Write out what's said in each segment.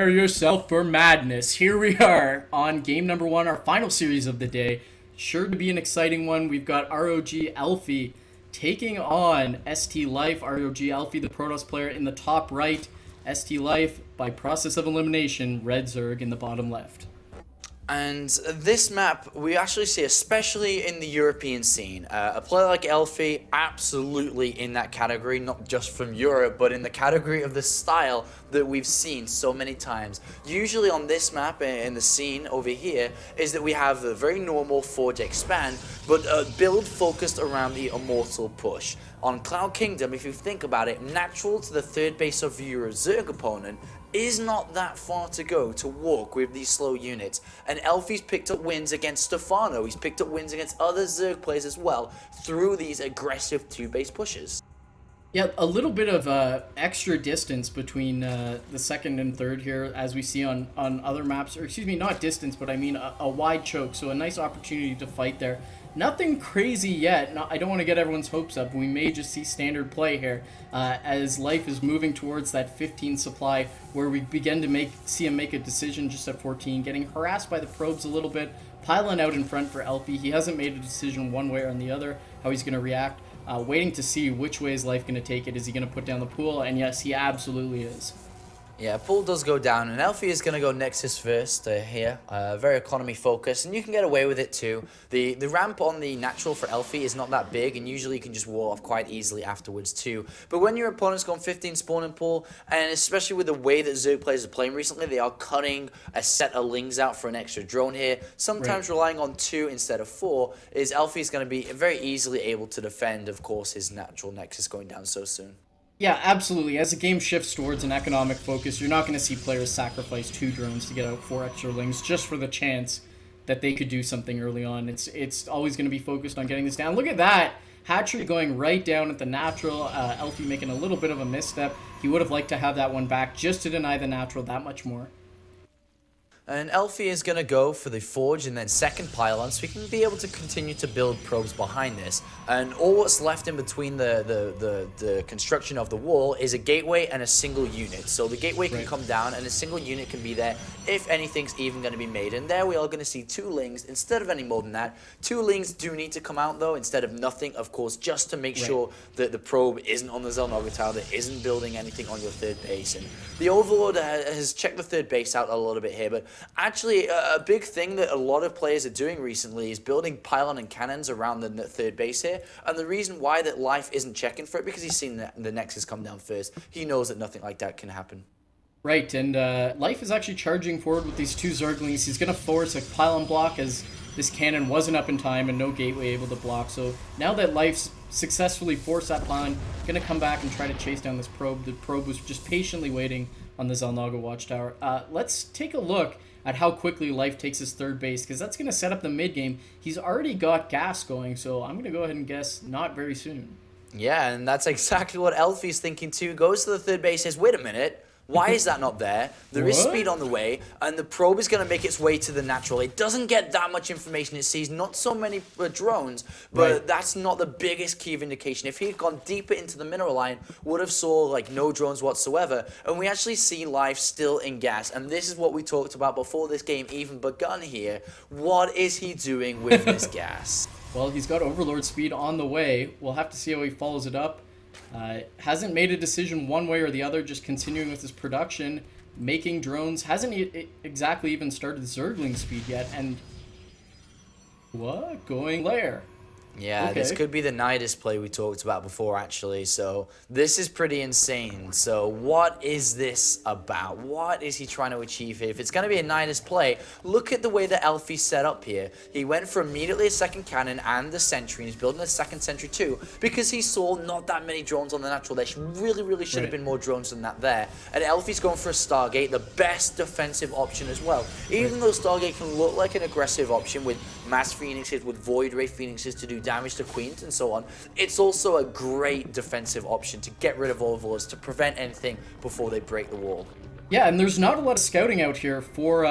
Prepare yourself for madness. Here we are on game number 1, our final series of the day. Sure to be an exciting one. We've got ROG.elfi taking on STLife. ROG.elfi, the Protoss player in the top right. STLife, by process of elimination, Red Zerg in the bottom left. And this map, we actually see, especially in the European scene, a player like Elfi, absolutely in that category, not just from Europe, but in the category of the style that we've seen so many times. Usually on this map, in the scene over here, is that we have a very normal Forge Expand, but a build focused around the Immortal push. On Cloud Kingdom, if you think about it, natural to the third base of your Zerg opponent is not that far to go to walk with these slow units. And Elfi's picked up wins against Stefano. He's picked up wins against other Zerg players as well through these aggressive two-base pushes. Yeah, a little bit of extra distance between the second and third here, as we see on other maps. Or excuse me, not distance, but I mean a wide choke. So a nice opportunity to fight there. Nothing crazy yet. I don't want to get everyone's hopes up. We may just see standard play here as Life is moving towards that 15 supply, where we begin to see him make a decision just at 14, getting harassed by the probes a little bit, piling out in front for Elfi. He hasn't made a decision one way or the other, how he's going to react. Waiting to see which way is Life going to take it. Is he going to put down the pool? And yes, he absolutely is. Yeah, pool does go down, and Elfi is going to go Nexus first here. Very economy focused, and you can get away with it too. The ramp on the natural for Elfi is not that big, and usually you can just wall off quite easily afterwards too. But when your opponent's gone 15 spawn and pool, and especially with the way that Zerg players are playing recently, they are cutting a set of lings out for an extra drone here. Sometimes relying on 2 instead of 4, is Elfi is going to be very easily able to defend, of course, his natural Nexus going down so soon. Yeah, absolutely. As the game shifts towards an economic focus, you're not going to see players sacrifice 2 drones to get out 4 extra lings just for the chance that they could do something early on. It's always going to be focused on getting this down. Look at that! Hatchery going right down at the natural. Elfi making a little bit of a misstep. He would have liked to have that one back just to deny the natural that much more. And Elfi is going to go for the Forge and then second pylon, so we can be able to continue to build probes behind this. And all what's left in between the construction of the wall is a gateway and a single unit. So the gateway can come down and a single unit can be there if anything's even going to be made. And there we are going to see 2 lings instead of any more than that. 2 lings do need to come out though, instead of nothing, of course, just to make sure that the probe isn't on the Xel'Naga tile, that isn't building anything on your third base. And the Overlord has checked the third base out a little bit here, but actually, a big thing that a lot of players are doing recently is building pylon and cannons around the third base here. And the reason why that Life isn't checking for it, because he's seen the Nexus come down first. He knows that nothing like that can happen. Right, and Life is actually charging forward with these 2 Zerglings. He's going to force a pylon block as this cannon wasn't up in time and no gateway able to block. So now that Life's successfully forced that pylon, going to come back and try to chase down this probe. The probe was just patiently waiting on the Xel'Naga watchtower. Let's take a look at how quickly Life takes his third base, because that's going to set up the mid game. He's already got gas going, so I'm going to go ahead and guess not very soon. Yeah, and that's exactly what Elfi's thinking too. Goes to the third base, says, wait a minute, why is that not there? There is speed on the way, and the probe is going to make its way to the natural. It doesn't get that much information. It sees not so many drones, but that's not the biggest key of indication. If he had gone deeper into the mineral line, would have saw like no drones whatsoever. And we actually see Life still in gas. And this is what we talked about before this game even begun here. What is he doing with this gas? Well, he's got Overlord speed on the way. We'll have to see how he follows it up. Hasn't made a decision one way or the other, just continuing with his production, making drones. Hasn't exactly even started Zergling speed yet, and what? Going lair. Yeah, this could be the Nidus play we talked about before, actually. So this is pretty insane. So what is this about? What is he trying to achieve here? If it's going to be a Nidus play, look at the way that Elfi's set up here. He went for immediately a second cannon and the sentry, and he's building a second sentry too, because he saw not that many drones on the natural. There really should have been more drones than that there. And Elfi's going for a Stargate, the best defensive option as well. Even though Stargate can look like an aggressive option with mass phoenixes, with void ray phoenixes to do damage to queens and so on, it's also a great defensive option to get rid of overlords, to prevent anything before they break the wall. Yeah, and there's not a lot of scouting out here for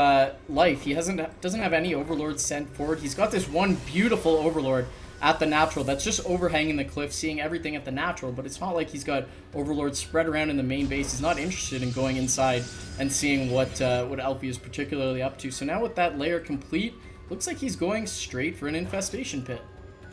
Life. He doesn't have any overlords sent forward. He's got this one beautiful overlord at the natural that's just overhanging the cliff, seeing everything at the natural, but it's not like he's got Overlord spread around in the main base. He's not interested in going inside and seeing what Elfi is particularly up to. So now with that layer complete, looks like he's going straight for an infestation pit.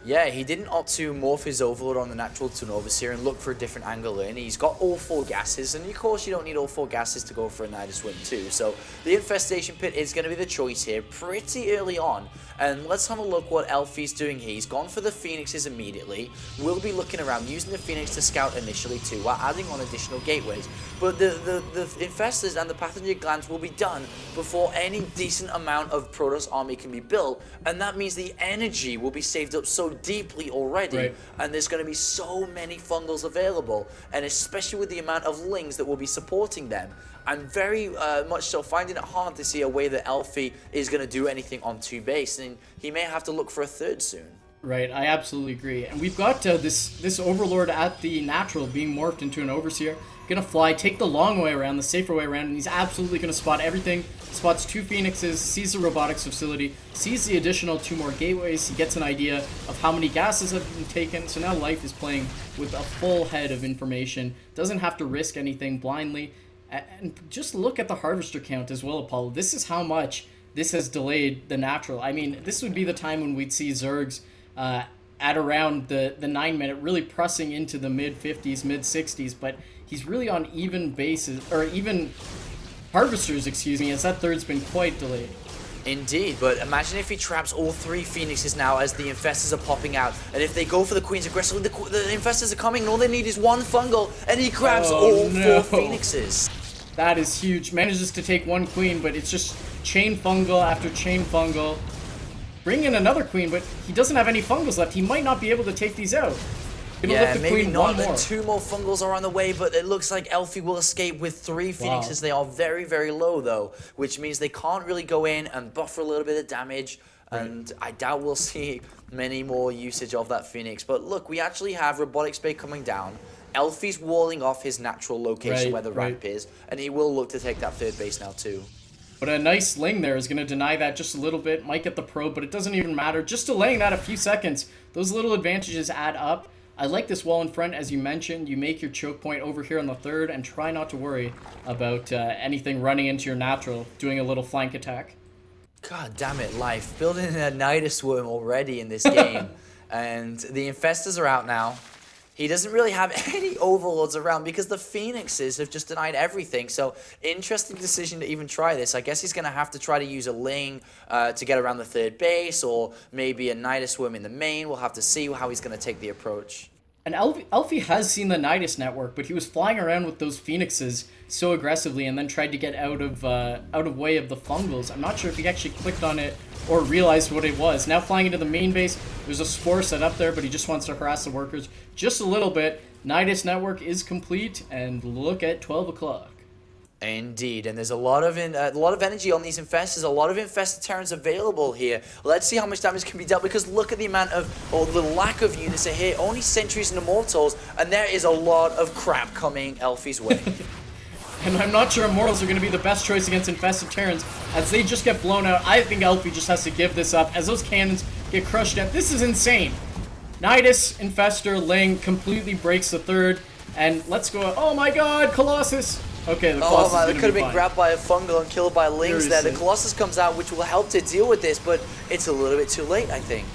Yeah, he didn't opt to morph his Overlord on the natural to an Overseer and look for a different angle in. He's got all 4 gases, and of course you don't need all 4 gases to go for a Nidus win too. So the Infestation Pit is going to be the choice here pretty early on. And let's have a look what Elfi's doing here. He's gone for the Phoenixes immediately. We'll be looking around, using the Phoenix to scout initially too, while adding on additional gateways. But the Infestors and the Pathogenic Glands will be done before any decent amount of Protoss army can be built. And that means the energy will be saved up so deeply already. Right. And there's going to be so many fungals available. And especially with the amount of Lings that will be supporting them. I'm very much so finding it hard to see a way that Elfi is going to do anything on 2 base, and he may have to look for a 3rd soon. Right, I absolutely agree. And we've got this Overlord at the natural being morphed into an Overseer. Gonna fly, take the long way around, the safer way around, and he's absolutely gonna spot everything. Spots 2 Phoenixes, sees the robotics facility, sees the additional 2 more gateways. He gets an idea of how many gases have been taken. So now Life is playing with a full head of information. Doesn't have to risk anything blindly. And just look at the Harvester count as well, Apollo. This is how much this has delayed the natural. I mean, this would be the time when we'd see Zergs at around the 9-minute, really pressing into the mid-50s, mid-60s, but he's really on even bases, or even Harvesters, excuse me, as that 3rd's been quite delayed. Indeed, but imagine if he traps all 3 Phoenixes now as the Infestors are popping out. And if they go for the Queens aggressively, the Infestors are coming, and all they need is 1 fungal, and he grabs all 4 Phoenixes. That is huge. Manages to take 1 Queen, but it's just chain fungal after chain fungal. Bring in another Queen, but he doesn't have any fungals left. He might not be able to take these out. Yeah, maybe not. 2 more fungals are on the way, but it looks like Elfi will escape with 3 Phoenixes. Wow. They are very, very low, though, which means they can't really go in and buffer a little bit of damage. Right. And I doubt we'll see many more usage of that Phoenix. But look, we actually have Robotics Bay coming down. Elfi's walling off his natural location where the ramp is, and he will look to take that 3rd base now too. But a nice Ling there is going to deny that just a little bit. Might get the probe, but it doesn't even matter. Just delaying that a few seconds. Those little advantages add up. I like this wall in front, as you mentioned. You make your choke point over here on the 3rd, and try not to worry about anything running into your natural, doing a little flank attack. God damn it, Life. Building a Nidus Worm already in this game. And the Infestors are out now. He doesn't really have any Overlords around because the Phoenixes have just denied everything. So, interesting decision to even try this. I guess he's going to have to try to use a Ling to get around the 3rd base, or maybe a Nidus Worm in the main. We'll have to see how he's going to take the approach. And Elfi has seen the Nidus network, but he was flying around with those Phoenixes so aggressively and then tried to get out of way of the fungals. I'm not sure if he actually clicked on it or realized what it was. Now flying into the main base, there's a Spore set up there, but he just wants to harass the workers just a little bit. Nidus network is complete, and look at 12 o'clock. Indeed, and there's a lot of energy on these Infestors, a lot of Infested Terrans available here. Let's see how much damage can be dealt, because look at the amount of, or the lack of units are here. Only Sentries and Immortals, and there is a lot of crap coming Elfi's way. And I'm not sure Immortals are going to be the best choice against Infested Terrans, as they just get blown out. I think Elfi just has to give this up, as those cannons get crushed out. This is insane. Nidus, Infestor, Ling completely breaks the 3rd, and let's go. Oh my god, Colossus! Okay, the Colossus it could have been grabbed by a fungal and killed by Lings there. The Colossus comes out, which will help to deal with this, but it's a little bit too late, I think.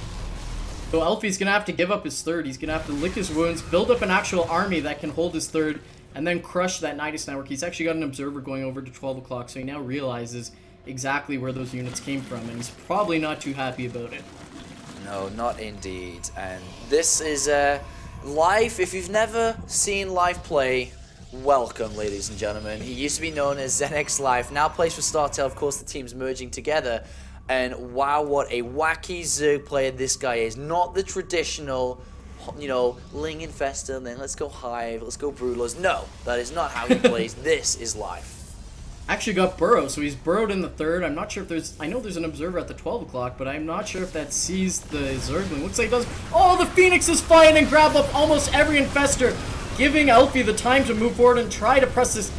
So Elfi's going to have to give up his 3rd. He's going to have to lick his wounds, build up an actual army that can hold his 3rd, and then crush that Nidus network. He's actually got an observer going over to 12 o'clock, so he now realizes exactly where those units came from, and he's probably not too happy about it. No, not indeed. And this is Life. If you've never seen Life play, welcome, ladies and gentlemen. He used to be known as ZX Life, now plays for StarTale. Of course, the team's merging together. And wow, what a wacky Zerg player this guy is. Not the traditional, you know, Ling Infestor, and then let's go Hive, let's go Broodlers. No, that is not how he plays. This is Life. Actually got Burrow, so he's burrowed in the 3rd. I'm not sure if there's... I know there's an observer at the 12 o'clock, but I'm not sure if that sees the Zergling. Looks like it does... Oh, the Phoenix is flying and grab up almost every Infestor, giving Elfi the time to move forward and try to press this,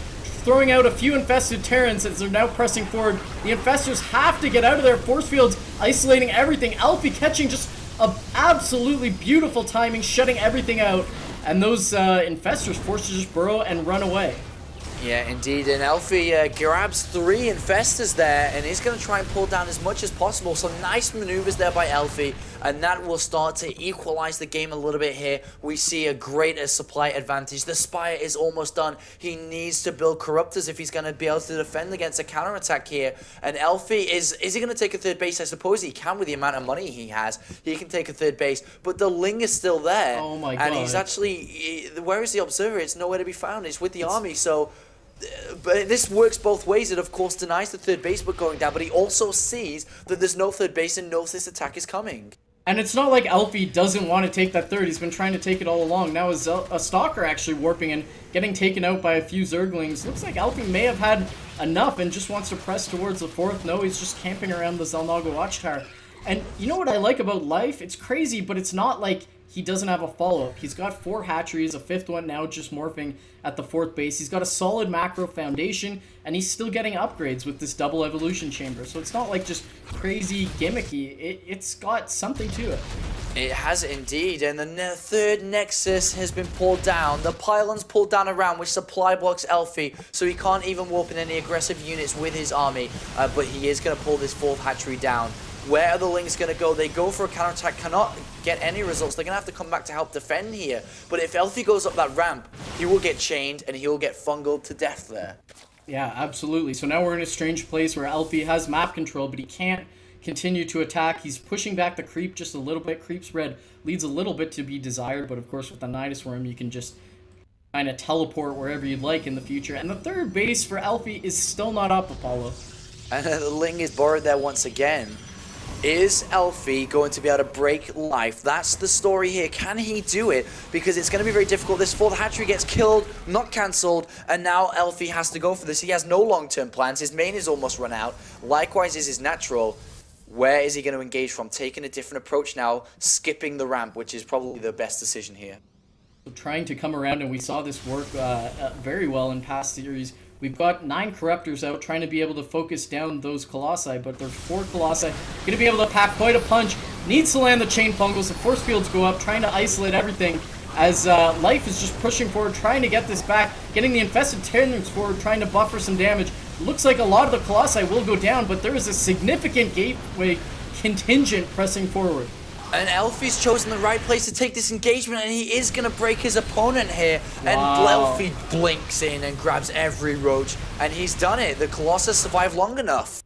throwing out a few Infested Terrans as they're now pressing forward. The Infestors have to get out of their force fields, isolating everything. Elfi catching just A absolutely beautiful timing, shutting everything out. And those infestors forced to just burrow and run away. Yeah, indeed, and Elfi grabs 3 infestors there, and he's going to try and pull down as much as possible. So nice maneuvers there by Elfi, and that will start to equalize the game a little bit here. We see a greater supply advantage. The Spire is almost done. He needs to build Corruptors if he's going to be able to defend against a counterattack here. And Elfi, is he going to take a 3rd base? I suppose he can with the amount of money he has. He can take a 3rd base, but the Ling is still there. Oh my god. And he's actually, where is the Observer? It's nowhere to be found. It's with the army, so... But this works both ways. It, of course, denies the 3rd base but going down, but he also sees that there's no 3rd base and knows this attack is coming. And it's not like Elfi doesn't want to take that 3rd. He's been trying to take it all along. Now is a Stalker actually warping and getting taken out by a few Zerglings. Looks like Elfi may have had enough and just wants to press towards the 4th. No, he's just camping around the Xel'Naga Watchtower. And you know what I like about Life? It's crazy, but it's not like he doesn't have a follow-up. He's got 4 hatcheries, a 5th one now just morphing at the 4th base. He's got a solid macro foundation, and he's still getting upgrades with this double evolution chamber. So it's not like just crazy gimmicky. It's got something to it. It has indeed, and the 3rd Nexus has been pulled down. The pylon's pulled down around, which supply blocks Elfi, so he can't even warp in any aggressive units with his army, but he is going to pull this 4th hatchery down. Where are the Lings going to go? They go for a counterattack, cannot get any results. They're going to have to come back to help defend here. But if Elfi goes up that ramp, he will get chained and he will get fungled to death there. Yeah, absolutely. So now we're in a strange place where Elfi has map control, but he can't continue to attack. He's pushing back the creep just a little bit. Creep spread leads a little bit to be desired, but of course with the Nidus Worm, you can just kind of teleport wherever you'd like in the future. And the 3rd base for Elfi is still not up, Apollo. And the Ling is borrowed there once again. Is Elfi going to be able to break Life? That's the story here. Can he do it? Because it's going to be very difficult. This 4th hatchery gets killed, not cancelled, and now Elfi has to go for this. He has no long-term plans. His main is almost run out. Likewise is his natural. Where is he going to engage from? Taking a different approach now, skipping the ramp, which is probably the best decision here. Trying to come around, and we saw this work very well in past series. We've got 9 Corruptors out trying to be able to focus down those Colossi, but there's 4 Colossi. Going to be able to pack quite a punch. Needs to land the Chain Fungals. The force fields go up, trying to isolate everything as Life is just pushing forward, trying to get this back, getting the Infested Tyrants forward, trying to buffer some damage. Looks like a lot of the Colossi will go down, but there is a significant gateway contingent pressing forward. And Elfi's chosen the right place to take this engagement, and he is going to break his opponent here. Wow. And Elfi blinks in and grabs every roach, and he's done it. The Colossus survived long enough.